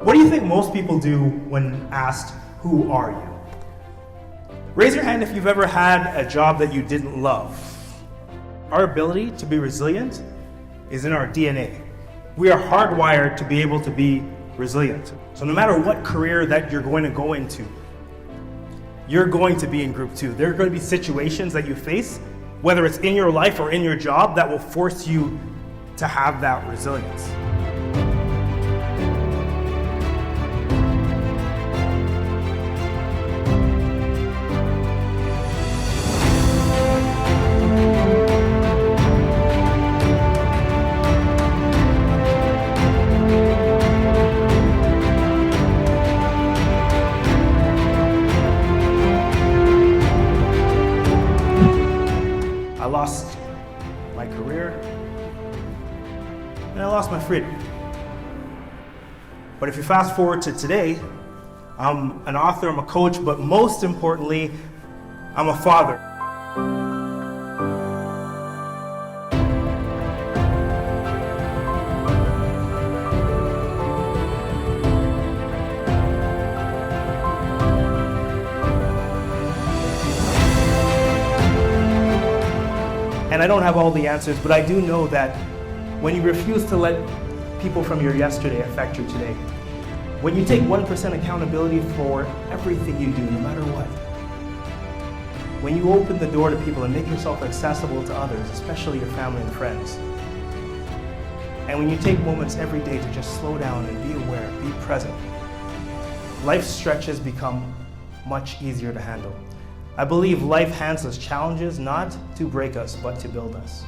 What do you think most people do when asked, who are you? Raise your hand if you've ever had a job that you didn't love. Our ability to be resilient is in our DNA. We are hardwired to be able to be resilient. So no matter what career that you're going to go into, you're going to be in group 2. There are going to be situations that you face, whether it's in your life or in your job, that will force you to have that resilience. I lost my career, and I lost my freedom. But if you fast forward to today, I'm an author, I'm a coach, but most importantly, I'm a father. And I don't have all the answers, but I do know that when you refuse to let people from your yesterday affect your today, when you take 1% accountability for everything you do, no matter what, when you open the door to people and make yourself accessible to others, especially your family and friends, and when you take moments every day to just slow down and be aware, be present, life's stretches become much easier to handle. I believe life hands us challenges not to break us, but to build us.